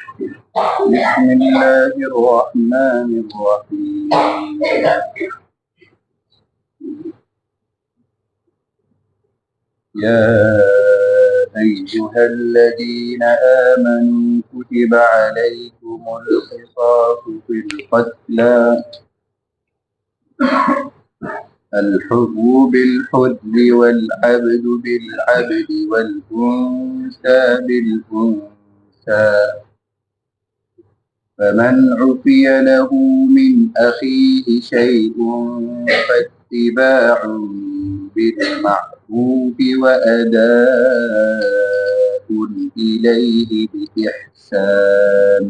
بسم الله الرحمن الرحيم. يا أيها الذين آمنوا كتب عليكم القصاص في القتلى الحر بالحر والعبد بالعبد والأنثى بالأنثى فمن عفي له من أخيه شيء فاتباع بالمعروف وأداء إليه بإحسان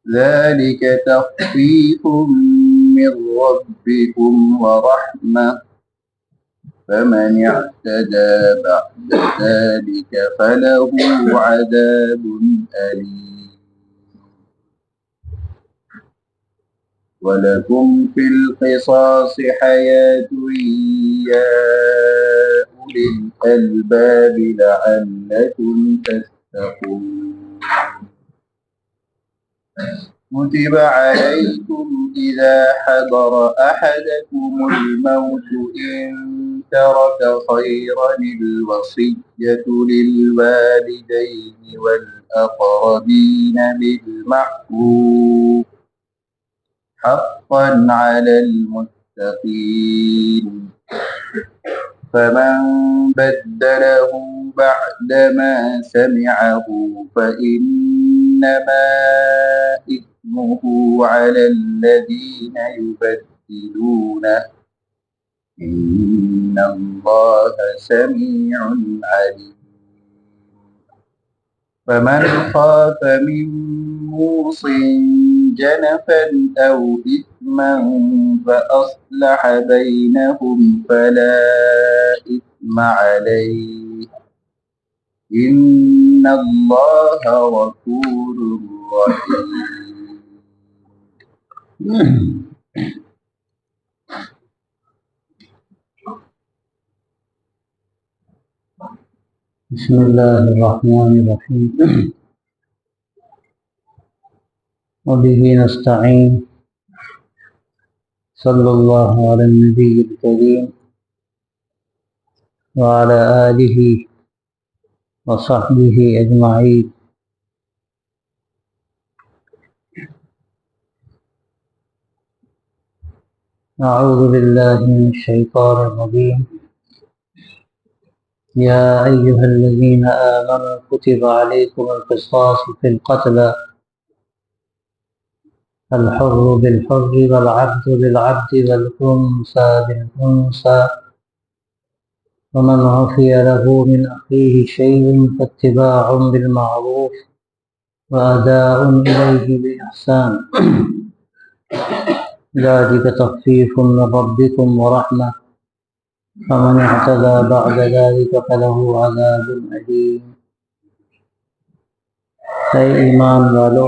ذلك تخفيف من ربكم ورحمة فمن اعتدى بعد ذلك فله عذاب أليم. ولكم في القصاص حياة يا أولي الألباب لعلكم تتقون. كتب عليكم إذا حضر أحدكم الموت إن ترك خيرا الوصية للوالدين والأقربين بالمعروف حقا على المتقين. فمن بدله بعدما سمعه فإنما إثمه على الذين يبدلونه إن الله سميع عليم. فمن خاف من موص جنفا أو إثما فأصلح بينهم فلا إثم عليه إن الله غفور رحيم. بسم الله الرحمن الرحيم وبه نستعين صلى الله على النبي الكريم وعلى آله وصحبه أجمعين. أعوذ بالله من الشيطان الرجيم. يا أيها الذين آمنوا كتب عليكم القصاص في القتلى الحر بالحر والعبد بالعبد والأنثى بالأنثى ومن عفي له من أخيه شيء فاتباع بالمعروف وأداء إليه بإحسان ذلك تخفيف من ربكم ورحمة فمن اعتدى بعد ذلك فله عذاب أليم. اے ایمان والو،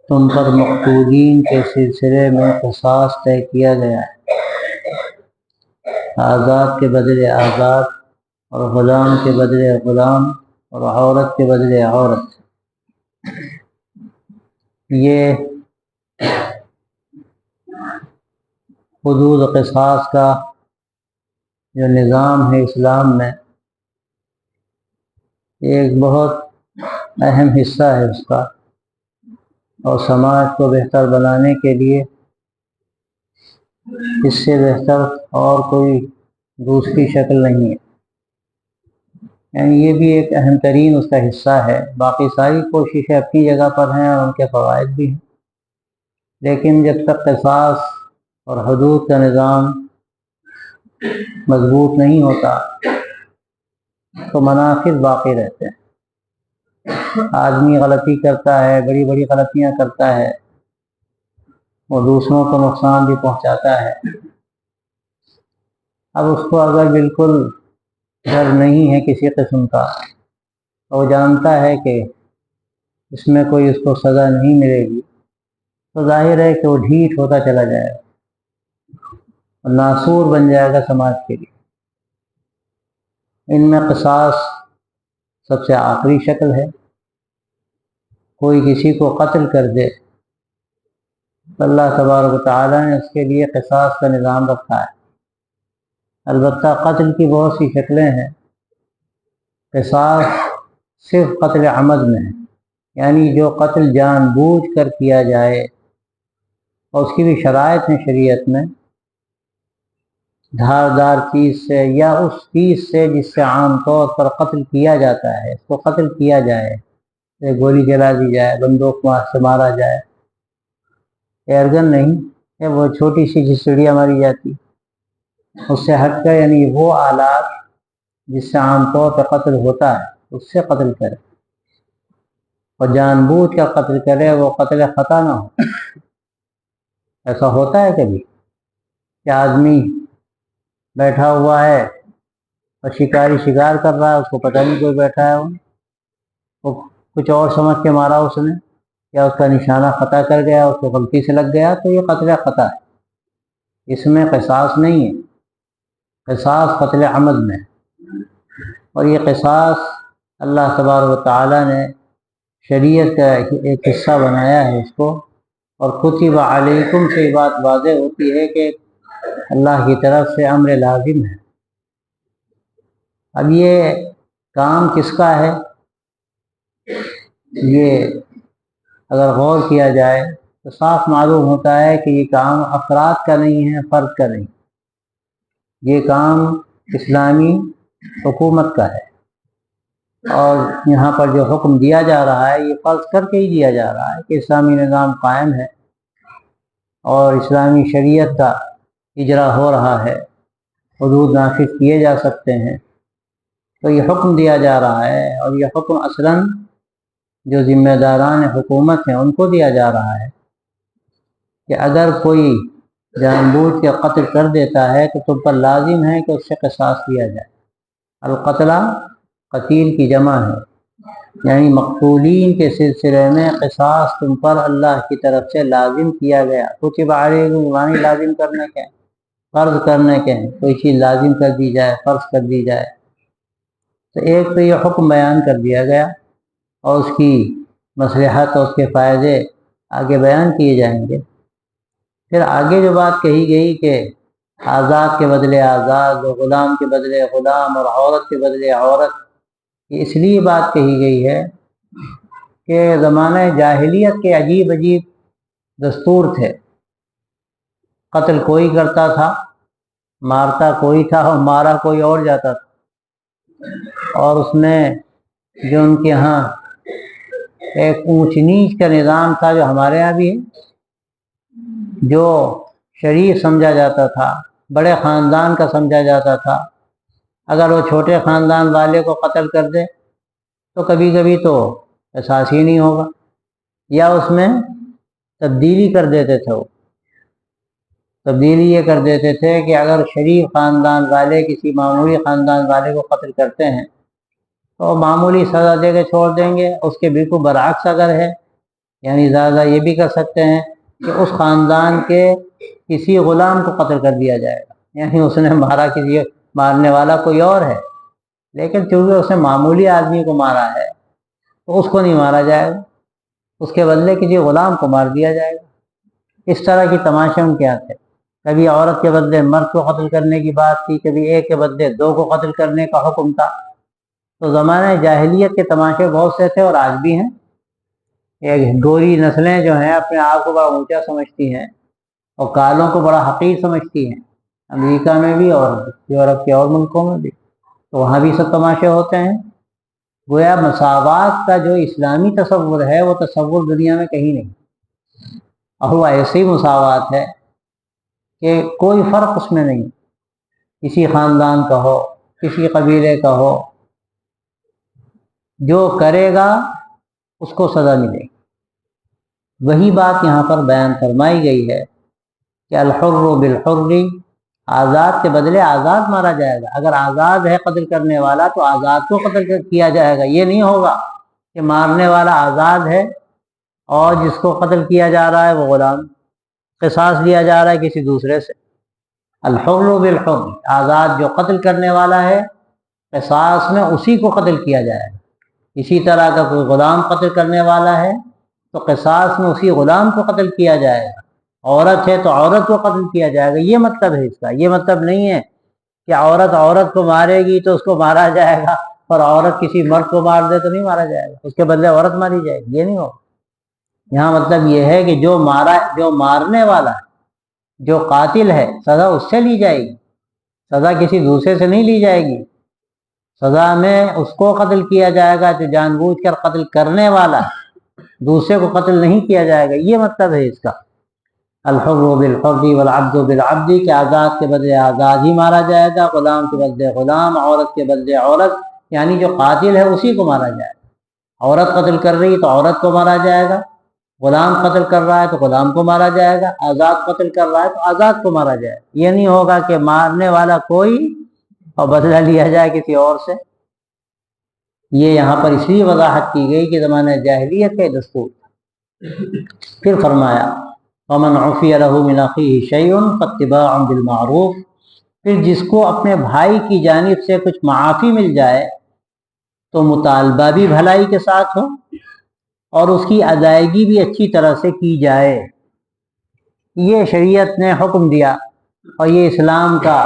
تم پر مقتولین کے سلسلے میں قصاص طے کیا گیا ہے، آزاد کے بدلے آزاد اور غلام کے بدلے غلام اور عورت کے بدلے عورت. یہ حدود قصاص کا جو نظام ہے اسلام میں، ایک بہت اہم حصہ ہے اس کا، اور سماج کو بہتر بنانے کے لیے اس سے بہتر اور کوئی دوسری شکل نہیں ہے. یعنی یہ بھی ایک اہم ترین اس کا حصہ ہے. باقی ساری کوششیں اپنی جگہ پر ہیں اور ان کے فوائد بھی ہیں، لیکن جب تک قصاص اور حدود کا نظام مضبوط نہیں ہوتا تو منافذ باقی رہتے ہیں. آدمی غلطی کرتا ہے، بڑی بڑی غلطیاں کرتا ہے، وہ دوسروں کو نقصان بھی پہنچاتا ہے. اب اس کو اگر بالکل ڈر نہیں ہے کسی قسم کا، وہ جانتا ہے کہ اس میں کوئی اس کو سزا نہیں ملے گی، تو ظاہر ہے کہ وہ ڈھیٹ ہوتا چلا جائے گا، ناسور بن جائے گا سماج کے لیے. ان میں قصاص سب سے آخری شکل ہے، کوئی کسی کو قتل کر دے تو اللہ تبارک و تعالیٰ نے اس کے لیے قصاص کا نظام رکھا ہے۔ البتہ قتل کی بہت سی شکلیں ہیں، قصاص صرف قتل عمد میں ہے، یعنی جو قتل جان بوجھ کر کیا جائے، اور اس کی بھی شرائط ہیں شریعت میں، دھاردار چیز سے یا اس چیز سے جس سے عام طور پر قتل کیا جاتا ہے، اس کو قتل کیا جائے، گولی چلا دی جائے، بندوق سے مارا جائے، ایئرگن نہیں، وہ چھوٹی سی جس چڑیا ماری جاتی، اس سے ہٹ کر، یعنی وہ آلات جس سے عام طور پہ قتل ہوتا ہے اس سے قتل کرے، اور جان بوجھ کر قتل کرے، وہ قتل خطا نہ ہو۔ ایسا ہوتا ہے کبھی کہ آدمی بیٹھا ہوا ہے اور شکاری شکار کر رہا ہے، اس کو پتہ نہیں کوئی بیٹھا ہے، وہ کچھ اور سمجھ کے مارا اس نے، یا اس کا نشانہ خطا کر گیا، اس کو غلطی سے لگ گیا، تو یہ قتل خطا ہے، اس میں قصاص نہیں ہے، قصاص قتل عمد میں ہے۔ اور یہ قصاص اللہ تبارک و تعالیٰ نے شریعت کا ایک حصہ بنایا ہے اس کو، اور کتب علیکم سے یہ بات واضح ہوتی ہے کہ اللہ کی طرف سے امر لازم ہے۔ اب یہ کام کس کا ہے؟ یہ اگر غور کیا جائے تو صاف معلوم ہوتا ہے کہ یہ کام افراد کا نہیں ہے، فرد کا نہیں، یہ کام اسلامی حکومت کا ہے، اور یہاں پر جو حکم دیا جا رہا ہے یہ فرض کر کے ہی دیا جا رہا ہے کہ اسلامی نظام قائم ہے اور اسلامی شریعت کا اجرا ہو رہا ہے، حدود نافذ کیے جا سکتے ہیں، تو یہ حکم دیا جا رہا ہے، اور یہ حکم اصلاً جو ذمہ داران حکومت ہیں ان کو دیا جا رہا ہے کہ اگر کوئی جان بوجھ کے قتل کر دیتا ہے تو تم پر لازم ہے کہ اس سے قصاص لیا جائے۔ القتلہ قتیل کی جمع ہے، یعنی مقتولین کے سلسلے میں قصاص تم پر اللہ کی طرف سے لازم کیا گیا۔ کتب علیکم معنی لازم کرنے کے، فرض کرنے کے، کوئی چیز لازم کر دی جائے، فرض کر دی جائے، تو ایک تو یہ حکم بیان کر دیا گیا، اور اس کی مصلحت اور اس کے فائدے آگے بیان کیے جائیں گے۔ پھر آگے جو بات کہی گئی کہ آزاد کے بدلے آزاد، اور غلام کے بدلے غلام، اور عورت کے بدلے عورت، یہ اس لیے بات کہی گئی ہے کہ زمانہ جاہلیت کے عجیب عجیب دستور تھے، قتل کوئی کرتا تھا، مارتا کوئی تھا اور مارا کوئی اور جاتا تھا، اور اس میں جو ان کے ہاں ایک اونچ نیچ کا نظام تھا جو ہمارے ہاں بھی ہے، جو شریف سمجھا جاتا تھا، بڑے خاندان کا سمجھا جاتا تھا، اگر وہ چھوٹے خاندان والے کو قتل کر دے تو کبھی کبھی تو احساس ہی نہیں ہوگا، یا اس میں تبدیلی کر دیتے تھے، وہ تبدیلی یہ کر دیتے تھے کہ اگر شریف خاندان والے کسی معمولی خاندان والے کو قتل کرتے ہیں تو معمولی سزا دے کے چھوڑ دیں گے، اس کے بالکل برعکس اگر ہے، یعنی زیادہ یہ بھی کر سکتے ہیں کہ اس خاندان کے کسی غلام کو قتل کر دیا جائے گا، یعنی اس نے مارا، کسی مارنے والا کوئی اور ہے، لیکن چونکہ اس نے معمولی آدمی کو مارا ہے تو اس کو نہیں مارا جائے گا، اس کے بدلے کسی غلام کو مار دیا جائے گا۔ اس طرح کی تماشے ان کے آتے، کبھی عورت کے بدلے مرد کو قتل کرنے کی بات تھی، کبھی ایک کے بدلے دو کو قتل کرنے کا حکم تھا۔ تو زمانہ جاہلیت کے تماشے بہت سے تھے، اور آج بھی ہیں۔ ایک گوری نسلیں جو ہیں اپنے آپ کو بڑا اونچا سمجھتی ہیں اور کالوں کو بڑا حقیر سمجھتی ہیں، امریکہ میں بھی اور یورپ کے اور ملکوں میں بھی، تو وہاں بھی سب تماشے ہوتے ہیں۔ گویا مساوات کا جو اسلامی تصور ہے وہ تصور دنیا میں کہیں نہیں، اور وہ ایسی مساوات ہے کہ کوئی فرق اس میں نہیں، کسی خاندان کا ہو، کسی قبیلے کا ہو، جو کرے گا اس کو سزا ملے گی۔ وہی بات یہاں پر بیان فرمائی گئی ہے کہ الحر بالحر، آزاد کے بدلے آزاد مارا جائے گا۔ اگر آزاد ہے قتل کرنے والا تو آزاد کو قتل کیا جائے گا، یہ نہیں ہوگا کہ مارنے والا آزاد ہے اور جس کو قتل کیا جا رہا ہے وہ غلام، قصاص لیا جا رہا ہے کسی دوسرے سے۔ الحر بالحر، آزاد جو قتل کرنے والا ہے قصاص میں اسی کو قتل کیا جائے گا۔ اسی طرح کا کوئی غلام قتل کرنے والا ہے تو قصاص میں اسی غلام کو قتل کیا جائے گا، عورت ہے تو عورت کو قتل کیا جائے گا، یہ مطلب ہے اس کا۔ یہ مطلب نہیں ہے کہ عورت عورت کو مارے گی تو اس کو مارا جائے گا، اور عورت کسی مرد کو مار دے تو نہیں مارا جائے گا، اس کے بدلے عورت ماری جائے گی، یہ نہیں ہوگا۔ یہاں مطلب یہ ہے کہ جو مارنے والا ہے، جو قاتل ہے، سزا اس سے لی جائے گی، سزا کسی دوسرے سے نہیں لی جائے گی۔ سزا میں اس کو قتل کیا جائے گا جو جان بوجھ کر قتل کرنے والا ہے، دوسرے کو قتل نہیں کیا جائے گا، یہ مطلب ہے اس کا۔ الحر بالحر والعبد بالعبد، کہ آزاد کے بدلے آزاد ہی مارا جائے گا، غلام کے بدلے غلام، عورت کے بدلے عورت، یعنی جو قاتل ہے اسی کو مارا جائے گا۔ عورت قتل کر رہی تو عورت کو مارا جائے گا، غلام قتل کر رہا ہے تو غلام کو مارا جائے گا، آزاد قتل کر رہا ہے تو آزاد کو مارا جائے گا۔ یہ نہیں ہوگا کہ مارنے والا کوئی اور بدلہ لیا جائے کسی اور سے۔ یہ یہاں پر اس لیے وضاحت کی گئی کہ زمانہ جاہلیت کا دستور۔ پھر فرمایا وَمَنْ عُفِيَ لَهُ مِنْ أَخِيهِ شَيْءٌ فَاتِّبَاعٌ بِالْمَعْرُوفِ، پھر جس کو اپنے بھائی کی جانب سے کچھ معافی مل جائے تو مطالبہ بھی بھلائی کے ساتھ ہو اور اس کی ادائیگی بھی اچھی طرح سے کی جائے۔ یہ شریعت نے حکم دیا اور یہ اسلام کا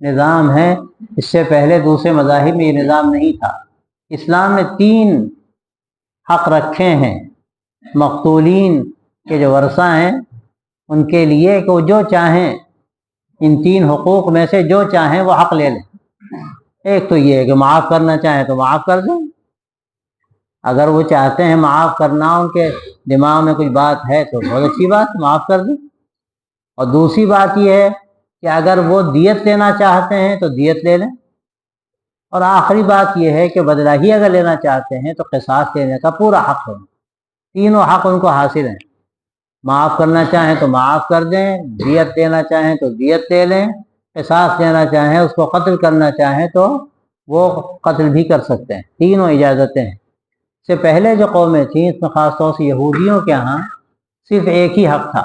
نظام ہے۔ اس سے پہلے دوسرے مذاہب میں یہ نظام نہیں تھا۔ اسلام نے 3 حق رکھے ہیں مقتولین کے جو ورثہ ہیں ان کے لیے، کہ وہ جو چاہیں ان 3 حقوق میں سے جو چاہیں وہ حق لے لیں۔ ایک تو یہ ہے کہ معاف کرنا چاہیں تو معاف کر دیں، اگر وہ چاہتے ہیں معاف کرنا، ان کے دماغ میں کچھ بات ہے تو بہت اچھی بات، معاف کر دیں۔ اور دوسری بات یہ ہے کہ اگر وہ دیت لینا چاہتے ہیں تو دیت لے لیں۔ اور آخری بات یہ ہے کہ بدلہ ہی اگر لینا چاہتے ہیں تو قصاص لینے کا پورا حق ہے۔ تینوں حق ان کو حاصل ہیں۔ معاف کرنا چاہیں تو معاف کر دیں، دیت لینا چاہیں تو دیت لے لیں، قصاص لینا چاہیں، اس کو قتل کرنا چاہیں تو وہ قتل بھی کر سکتے ہیں۔ تینوں اجازتیں ہیں۔ اس سے پہلے جو قومیں تھیں، اس میں خاص طور سے یہودیوں کے ہاں صرف ایک ہی حق تھا،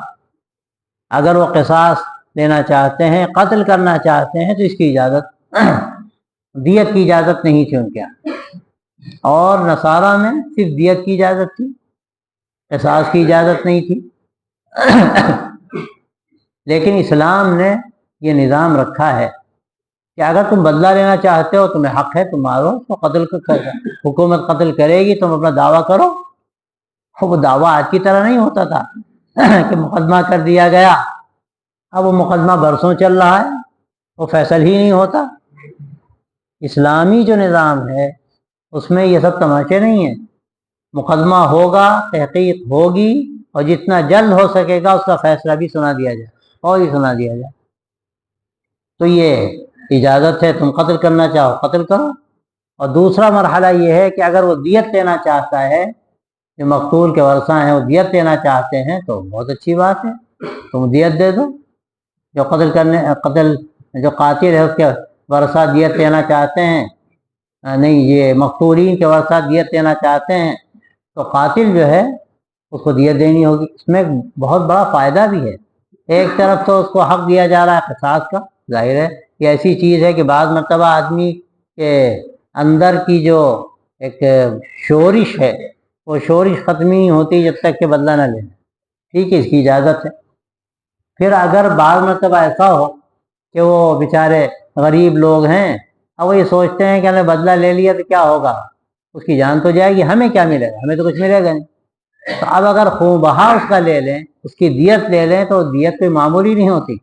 اگر وہ قصاص لینا چاہتے ہیں، قتل کرنا چاہتے ہیں تو اس کی اجازت، دیت کی اجازت نہیں تھی ان کے ہاں۔ اور نصارہ میں صرف دیت کی اجازت تھی، قصاص کی اجازت نہیں تھی۔ لیکن اسلام نے یہ نظام رکھا ہے کہ اگر تم بدلہ لینا چاہتے ہو، تمہیں حق ہے، تم مارو تو قتل حکومت قتل کرے گی، تم اپنا دعویٰ کرو۔ وہ دعویٰ آج کی طرح نہیں ہوتا تھا کہ مقدمہ کر دیا گیا، اب وہ مقدمہ برسوں چل رہا ہے، وہ فیصل ہی نہیں ہوتا۔ اسلامی جو نظام ہے اس میں یہ سب تماشے نہیں ہیں، مقدمہ ہوگا، تحقیق ہوگی، اور جتنا جلد ہو سکے گا اس کا فیصلہ بھی سنا دیا جائے اور ہی سنا دیا جائے۔ تو یہ اجازت ہے، تم قتل کرنا چاہو قتل کرو۔ اور دوسرا مرحلہ یہ ہے کہ اگر وہ دیت لینا چاہتا ہے، جو مقتول کے ورثہ ہیں وہ دیت لینا چاہتے ہیں تو بہت اچھی بات ہے، تم دیت دے دو۔ جو جو قاتل ہے اس کے ورثہ دیت لینا چاہتے ہیں، نہیں، یہ مقتولین کے ورثہ دیت لینا چاہتے ہیں تو قاتل جو ہے اس کو دیت دینی ہوگی۔ اس میں بہت بڑا فائدہ بھی ہے۔ ایک طرف تو اس کو حق دیا جا رہا ہے قصاص کا، ظاہر ہے یہ ایسی چیز ہے کہ بعض مرتبہ آدمی کے اندر کی جو ایک شورش ہے وہ شورش ختم نہیں ہوتی جب تک کہ بدلہ نہ لیں، ٹھیک ہے، اس کی اجازت ہے۔ پھر اگر بعض مرتبہ ایسا ہو کہ وہ بیچارے غریب لوگ ہیں، اب وہ یہ سوچتے ہیں کہ ہمیں بدلہ لے لیا تو کیا ہوگا، اس کی جان تو جائے گی، ہمیں کیا ملے گا، ہمیں تو کچھ ملے گا نہیں۔ تو اب اگر خون بہا اس کا لے لیں، اس کی دیت لے لیں، تو دیت کوئی معمولی نہیں ہوتی،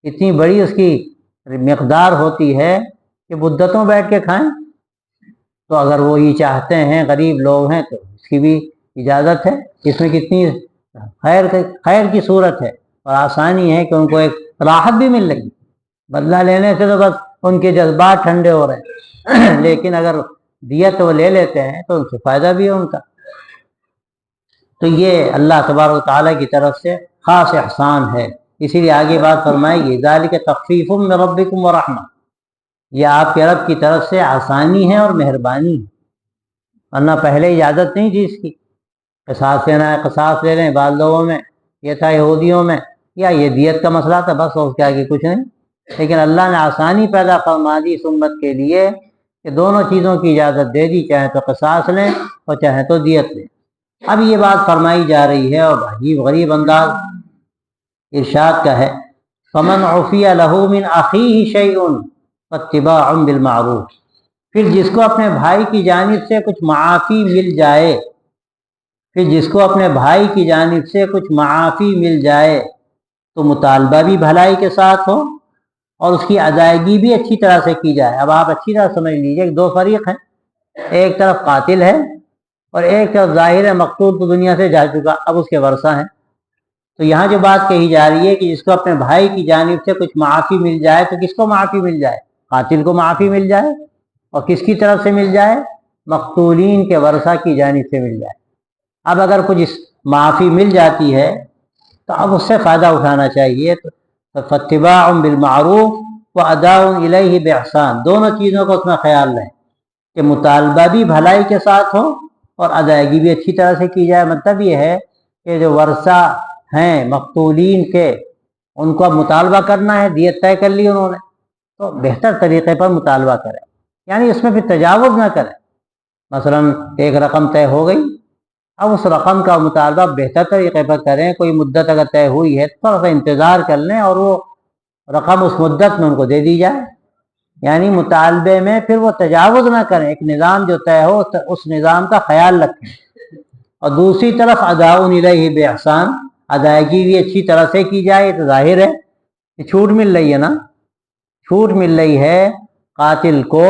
اتنی بڑی اس کی مقدار ہوتی ہے کہ مدتوں بیٹھ کے کھائیں۔ تو اگر وہ یہ چاہتے ہیں، غریب لوگ ہیں، تو اس کی بھی اجازت ہے۔ اس میں کتنی خیر کی صورت ہے اور آسانی ہے کہ ان کو ایک راحت بھی مل رہی۔ بدلہ لینے سے تو بس ان کے جذبات ٹھنڈے ہو رہے ہیں، لیکن اگر دیت وہ لے لیتے ہیں تو ان سے فائدہ بھی ہے ان کا۔ تو یہ اللہ تبارک و تعالیٰ کی طرف سے خاص احسان ہے، اسی لیے آگے بات فرمائے گی ذالک تخفیف من ربکم ورحمہ، یہ آپ کے رب کی طرف سے آسانی ہے اور مہربانی ہے، ورنہ پہلے اجازت نہیں تھی اس کی۔ قصاص لینا ہے قصاص لے لیں، بعض لوگوں میں یہ تھا، یہودیوں میں یا یہ دیت کا مسئلہ تھا، بس اس کے آگے کچھ نہیں۔ لیکن اللہ نے آسانی پیدا فرما دی اس امت کے لیے کہ دونوں چیزوں کی اجازت دے دی، چاہے تو قصاص لیں اور چاہے تو دیت لیں۔ اب یہ بات فرمائی جا رہی ہے اور عجیب غریب انداز ارشاد کا ہے، فمن عفی لہ من اخیہ شیء فاتباع بالمعروف، پھر جس کو اپنے بھائی کی جانب سے کچھ معافی مل جائے، پھر جس کو اپنے بھائی کی جانب سے کچھ معافی مل جائے تو مطالبہ بھی بھلائی کے ساتھ ہو اور اس کی ادائیگی بھی اچھی طرح سے کی جائے۔ اب آپ اچھی طرح سمجھ لیجیے کہ دو فریق ہیں، ایک طرف قاتل ہے اور ایک طرف ظاہر ہے مقتول تو دنیا سے جا چکا، اب اس کے ورثہ ہیں۔ تو یہاں جو بات کہی جا رہی ہے کہ جس کو اپنے بھائی کی جانب سے کچھ معافی مل جائے، تو کس کو معافی مل جائے؟ قاتل کو معافی مل جائے، اور کس کی طرف سے مل جائے؟ مقتولین کے ورثہ کی جانب سے مل جائے۔ اب اگر کچھ معافی مل جاتی ہے تو اب اس سے فائدہ اٹھانا چاہیے۔ تو فاتباع بالمعروف واداء الیہ باحسان، دونوں چیزوں کو اس میں خیال رہیں کہ مطالبہ بھی بھلائی کے ساتھ ہو اور ادائیگی بھی اچھی طرح سے کی جائے۔ مطلب یہ ہے کہ جو ورثہ ہیں مقتولین کے، ان کو اب مطالبہ کرنا ہے، دیت طے کر لی انہوں نے، تو بہتر طریقے پر مطالبہ کریں، یعنی اس میں پھر تجاوز نہ کریں۔ مثلا ایک رقم طے ہو گئی، اب اس رقم کا مطالبہ بہتر طریقے پر کریں۔ کوئی مدت اگر طے ہوئی ہے تو تھوڑا سا انتظار کر لیں اور وہ رقم اس مدت میں ان کو دے دی جائے، یعنی مطالبے میں پھر وہ تجاوز نہ کریں، ایک نظام جو طے ہو اس نظام کا خیال رکھیں۔ اور دوسری طرف اداء الیہ باحسان، ادائیگی بھی اچھی طرح سے کی جائے۔ تو ظاہر ہے کہ چھوٹ مل رہی ہے نا، چھوٹ مل رہی ہے قاتل کو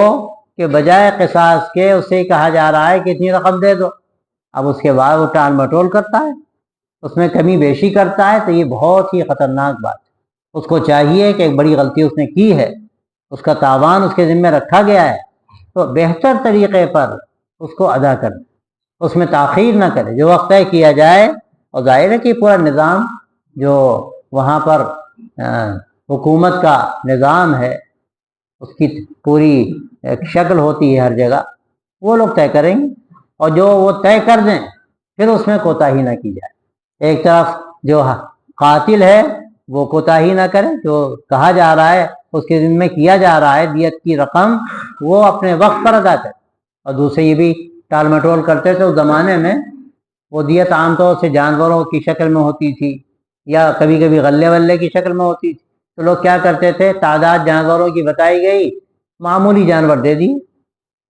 کہ بجائے قصاص کے اسے کہا جا رہا ہے کہ اتنی رقم دے دو، اب اس کے بعد وہ ٹال مٹول کرتا ہے، اس میں کمی بیشی کرتا ہے، تو یہ بہت ہی خطرناک بات ہے۔ اس کو چاہیے کہ ایک بڑی غلطی اس نے کی ہے، اس کا تاوان اس کے ذمہ رکھا گیا ہے، تو بہتر طریقے پر اس کو ادا کرے، اس میں تاخیر نہ کرے، جو وقت طے کیا جائے۔ اور ظاہر ہے کہ پورا نظام جو وہاں پر حکومت کا نظام ہے، اس کی پوری ایک شکل ہوتی ہے ہر جگہ، وہ لوگ طے کریں گے، اور جو وہ طے کر دیں پھر اس میں کوتاہی نہ کی جائے۔ ایک طرف جو قاتل ہے وہ کوتاہی نہ کرے، جو کہا جا رہا ہے اس کے ذمہ کیا جا رہا ہے دیت کی رقم، وہ اپنے وقت پر ادا کرے۔ اور دوسرے یہ بھی ٹال مٹول کرتے تھے اس زمانے میں، وہ دیت عام طور سے جانوروں کی شکل میں ہوتی تھی یا کبھی کبھی غلے ولے کی شکل میں ہوتی تھی، تو لوگ کیا کرتے تھے، تعداد جانوروں کی بتائی گئی، معمولی جانور دے دی۔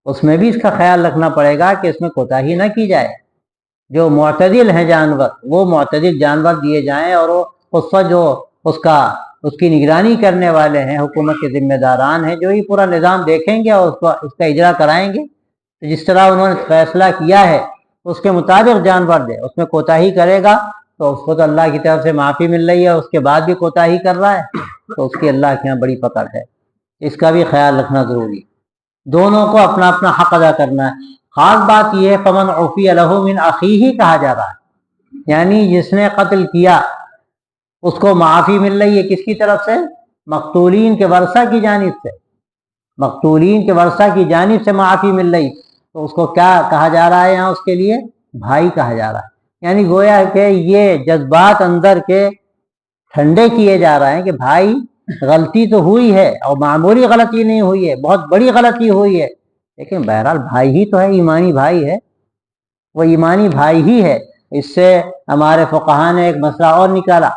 اس میں بھی اس کا خیال رکھنا پڑے گا کہ اس میں کوتاہی نہ کی جائے، جو معتدل ہیں جانور وہ معتدل جانور دیے جائیں، اور وہ اس وقت جو اس کی نگرانی کرنے والے ہیں، حکومت کے ذمہ داران ہیں، جو یہ پورا نظام دیکھیں گے اور اس کا اجرا کرائیں گے۔ تو جس طرح انہوں نے فیصلہ کیا ہے اس کے مطابق جانور دے، اس میں کوتاہی کرے گا تو اس کو تو اللہ کی طرف سے معافی مل رہی ہے، اس کے بعد بھی کوتاہی کر رہا ہے تو اس کی اللہ کے یہاں بڑی پکڑ ہے۔ اس کا بھی خیال رکھنا ضروری ہے، دونوں کو اپنا اپنا حق ادا کرنا ہے۔ خاص بات یہ ہے فمن عفی لہ من اخیہ کہا جا رہا ہے، یعنی جس نے قتل کیا اس کو معافی مل رہی ہے، کس کی طرف سے؟ مقتولین کے ورثہ کی جانب سے، مقتولین کے ورثہ کی جانب سے معافی مل رہی، تو اس کو کیا کہا جا رہا ہے یہاں؟ اس کے لیے بھائی کہا جا رہا ہے، یعنی گویا کہ یہ جذبات اندر کے ٹھنڈے کیے جا رہے ہیں کہ بھائی غلطی تو ہوئی ہے، اور معمولی غلطی نہیں ہوئی ہے، بہت بڑی غلطی ہوئی ہے، لیکن بہرحال بھائی ہی تو ہے، ایمانی بھائی ہے، وہ ایمانی بھائی ہی ہے۔ اس سے ہمارے فقہا نے ایک مسئلہ اور نکالا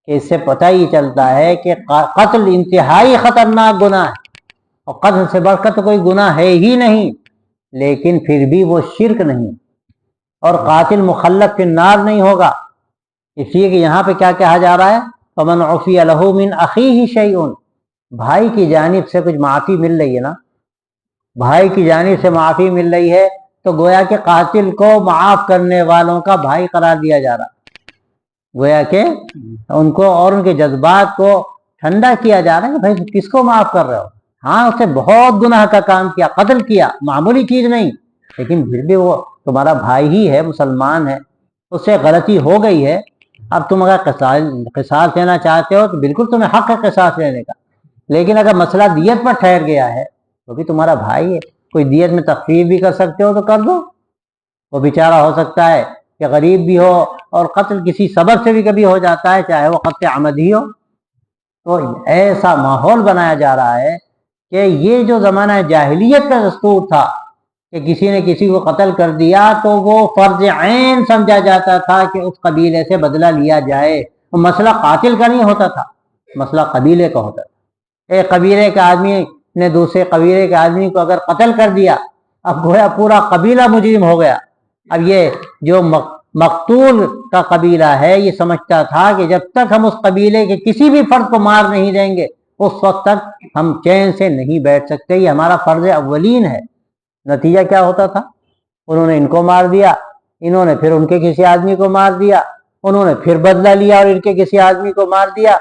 کہ اس سے پتہ ہی چلتا ہے کہ قتل انتہائی خطرناک گناہ ہے، اور قتل سے بڑھ کر تو کوئی گناہ ہے ہی نہیں، لیکن پھر بھی وہ شرک نہیں، اور قاتل مخلد فی النار نہیں ہوگا۔ اس لیے کہ یہاں پہ کیا کہا جا رہا ہے؟ فمن عفی لہ من اخیہ شیء، بھائی کی جانب سے کچھ معافی مل رہی ہے نا، بھائی کی جانب سے معافی مل رہی ہے، تو گویا کہ قاتل کو معاف کرنے والوں کا بھائی قرار دیا جا رہا، گویا کہ ان کو اور ان کے جذبات کو ٹھنڈا کیا جا رہا ہے کہ بھائی کس کو معاف کر رہے ہو؟ ہاں اس نے بہت گناہ کا کام کیا، قتل کیا، معمولی چیز نہیں، لیکن پھر بھی وہ تمہارا بھائی ہی ہے، مسلمان ہے، اس سے غلطی ہو گئی ہے۔ اب تم اگر قصاص لینا چاہتے ہو تو بالکل تمہیں حق ہے قصاص لینے کا، لیکن اگر مسئلہ دیت پر ٹھہر گیا ہے تو بھی تمہارا بھائی ہے، کوئی دیت میں تخفیف بھی کر سکتے ہو تو کر دو۔ وہ بیچارہ ہو سکتا ہے کہ غریب بھی ہو، اور قتل کسی سبب سے بھی کبھی ہو جاتا ہے، چاہے وہ قتل عمد ہی ہو۔ تو ایسا ماحول بنایا جا رہا ہے کہ یہ جو زمانہ جاہلیت کا دستور تھا کہ کسی نے کسی کو قتل کر دیا تو وہ فرض عین سمجھا جاتا تھا کہ اس قبیلے سے بدلہ لیا جائے. وہ مسئلہ قاتل کا نہیں ہوتا تھا, مسئلہ قبیلے کا ہوتا تھا. ایک قبیلے کے آدمی نے دوسرے قبیلے کے آدمی کو اگر قتل کر دیا, اب گویا پورا قبیلہ مجرم ہو گیا. اب یہ جو مقتول کا قبیلہ ہے یہ سمجھتا تھا کہ جب تک ہم اس قبیلے کے کسی بھی فرد کو مار نہیں دیں گے اس وقت تک ہم چین سے نہیں بیٹھ سکتے, یہ ہمارا فرض اولین ہے. نتیجہ کیا ہوتا تھا؟ انہوں نے ان کو مار دیا, انہوں نے پھر ان کے کسی آدمی کو مار دیا, انہوں نے پھر بدلہ لیا اور ان کے کسی آدمی کو مار دیا.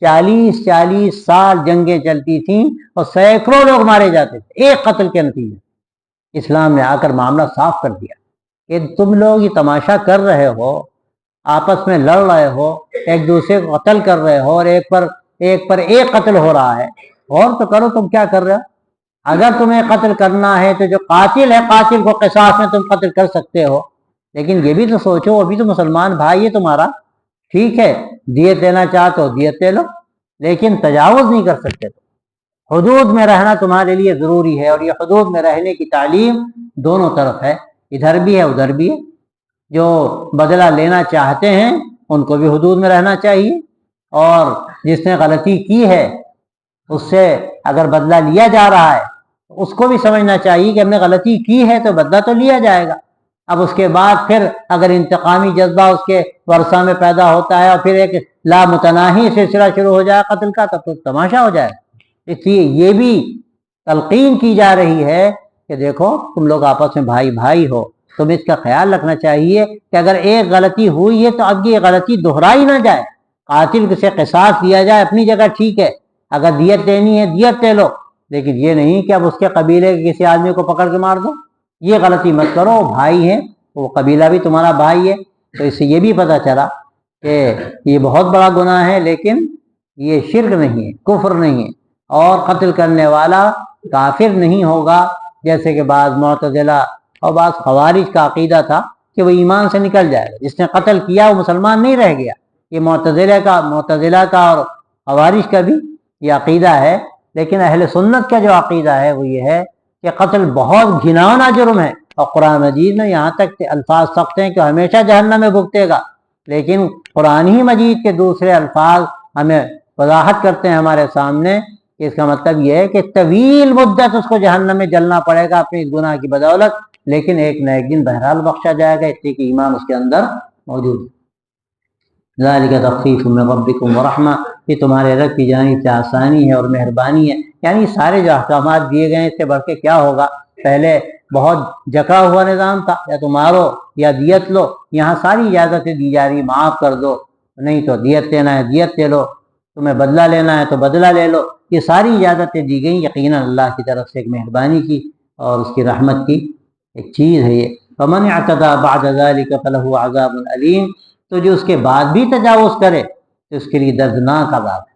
40 سال جنگیں چلتی تھیں اور سینکڑوں لوگ مارے جاتے تھے ایک قتل کے نتیجے. اسلام نے آ کر معاملہ صاف کر دیا کہ تم لوگ یہ تماشا کر رہے ہو, آپس میں لڑ رہے ہو, ایک دوسرے کو قتل کر رہے ہو اور ایک پر ایک قتل ہو رہا ہے. اور تو کرو تم کیا کر رہے ہو. اگر تمہیں قتل کرنا ہے تو جو قاتل ہے قاتل کو قصاص میں تم قتل کر سکتے ہو, لیکن یہ بھی تو سوچو ابھی تو مسلمان بھائی ہے تمہارا, ٹھیک ہے دیت دینا چاہتے ہو دیت دے لو, لیکن تجاوز نہیں کر سکتے. تو حدود میں رہنا تمہارے لیے ضروری ہے, اور یہ حدود میں رہنے کی تعلیم دونوں طرف ہے, ادھر بھی ہے ادھر بھی ہے. جو بدلہ لینا چاہتے ہیں ان کو بھی حدود میں رہنا چاہیے, اور جس نے غلطی کی ہے اس سے اگر بدلہ لیا جا رہا ہے اس کو بھی سمجھنا چاہیے کہ ہم نے غلطی کی ہے تو بدلہ تو لیا جائے گا. اب اس کے بعد پھر اگر انتقامی جذبہ اس کے ورثہ میں پیدا ہوتا ہے اور پھر ایک لامتناہی سلسلہ شروع ہو جائے قتل کا, تب تو تماشا ہو جائے. اس لیے یہ بھی تلقین کی جا رہی ہے کہ دیکھو تم لوگ آپس میں بھائی بھائی ہو, تمہیں اس کا خیال رکھنا چاہیے کہ اگر ایک غلطی ہوئی ہے تو اب یہ غلطی دہرائی نہ جائے. قاتل سے قصاص لیا جائے اپنی جگہ ٹھیک ہے, اگر دیت دینی ہے دیت دے لو, لیکن یہ نہیں کہ اب اس کے قبیلے کے کسی آدمی کو پکڑ کے مار دو. یہ غلطی مت کرو, بھائی ہیں, وہ قبیلہ بھی تمہارا بھائی ہے. تو اس سے یہ بھی پتہ چلا کہ یہ بہت بڑا گناہ ہے, لیکن یہ شرک نہیں ہے, کفر نہیں ہے, اور قتل کرنے والا کافر نہیں ہوگا جیسے کہ بعض معتزلہ اور بعض خوارج کا عقیدہ تھا کہ وہ ایمان سے نکل جائے گا. جس نے قتل کیا وہ مسلمان نہیں رہ گیا. یہ معتزلہ کا اور خوارج کا بھی یہ عقیدہ ہے, لیکن اہل سنت کا جو عقیدہ ہے وہ یہ ہے کہ قتل بہت گھناؤنا جرم ہے, اور قرآن مجید میں یہاں تک کہ الفاظ سخت ہیں کہ ہمیشہ جہنم میں بھگتے گا, لیکن قرآن ہی مجید کے دوسرے الفاظ ہمیں وضاحت کرتے ہیں ہمارے سامنے کہ اس کا مطلب یہ ہے کہ طویل مدت اس کو جہنم میں جلنا پڑے گا اپنے اس گناہ کی بدولت, لیکن ایک نہ ایک دن بہرحال بخشا جائے گا, اتنے کہ ایمان اس کے اندر موجود ہے. ذالک تخفیف من ربکم ورحمہ, یہ تمہارے رب کی جانب سے آسانی ہے اور مہربانی ہے. یعنی سارے جو احکامات دیے گئے اس سے بڑھ کے کیا ہوگا. پہلے بہت جکڑا ہوا نظام تھا, یا تو مارو یا دیت لو, یہاں ساری اجازتیں دی جا رہی, معاف کر دو, نہیں تو دیت لینا ہے دیت لے لو, تمہیں بدلہ لینا ہے تو بدلہ لے لو. یہ ساری اجازتیں دی گئیں, یقیناً اللہ کی طرف سے ایک مہربانی کی اور اس کی رحمت کی ایک چیز ہے یہ. فمن اعتدى بعد ذلك فله عذاب علیم, تو جو اس کے بعد بھی تجاوز کرے تو اس کے لیے دردناک عذاب ہے.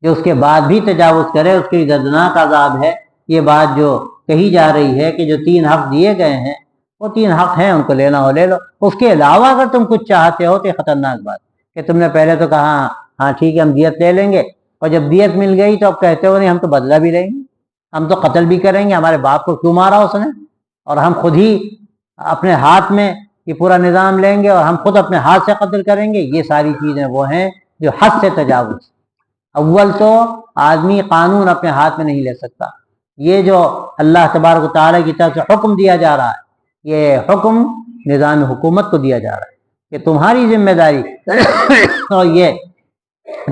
جو اس کے بعد بھی تجاوز کرے اس کے لیے دردناک عذاب ہے. یہ بات جو کہی جا رہی ہے کہ جو 3 حق دیے گئے ہیں وہ 3 حق ہیں, ان کو لینا ہو لے لو, اس کے علاوہ اگر تم کچھ چاہتے ہو تو یہ خطرناک بات کہ تم نے پہلے تو کہا ہاں ٹھیک ہے ہم دیت لے لیں گے, اور جب دیت مل گئی تو اب کہتے ہو نہیں ہم تو بدلہ بھی لیں گے, ہم تو قتل بھی کریں گے, ہمارے باپ کو کیوں مارا اس نے, اور ہم خود ہی اپنے ہاتھ میں یہ پورا نظام لیں گے اور ہم خود اپنے ہاتھ سے قتل کریں گے. یہ ساری چیزیں وہ ہیں جو حد سے تجاوز. اول تو آدمی قانون اپنے ہاتھ میں نہیں لے سکتا, یہ جو اللہ تبارک و تعالیٰ کی طرف سے حکم دیا جا رہا ہے یہ حکم نظام حکومت کو دیا جا رہا ہے کہ تمہاری ذمہ داری اور یہ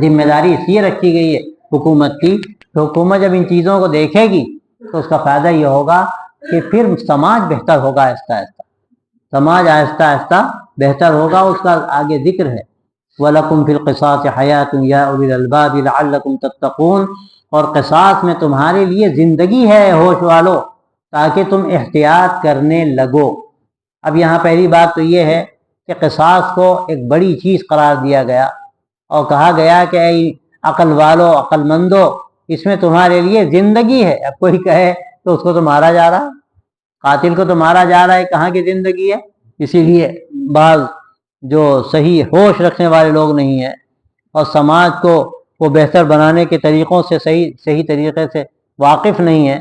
ذمہ داری اس لیے رکھی گئی ہے حکومت کی. تو حکومت جب ان چیزوں کو دیکھے گی تو اس کا فائدہ یہ ہوگا کہ پھر سماج بہتر ہوگا, آہستہ آہستہ سماج آہستہ آہستہ بہتر ہوگا. اس کا آگے ذکر ہے وَلَكُمْ فِي الْقِصَاصِ حَيَاةٌ يَا أُولِي الْأَلْبَابِ لَعَلَّكُمْ تَتَّقُونَ, اور قصاص میں تمہارے لیے زندگی ہے ہوش والو, تاکہ تم احتیاط کرنے لگو. اب یہاں پہلی بات تو یہ ہے کہ قصاص کو ایک بڑی چیز قرار دیا گیا اور کہا گیا کہ اے عقل والو عقل مندو اس میں تمہارے لیے زندگی ہے. اب کوئی کہے تو اس کو تو مارا جا رہا ہے, قاتل کو تو مارا جا رہا ہے, کہاں کی زندگی ہے. اسی لیے بعض جو صحیح ہوش رکھنے والے لوگ نہیں ہیں اور سماج کو وہ بہتر بنانے کے طریقوں سے صحیح طریقے سے واقف نہیں ہیں,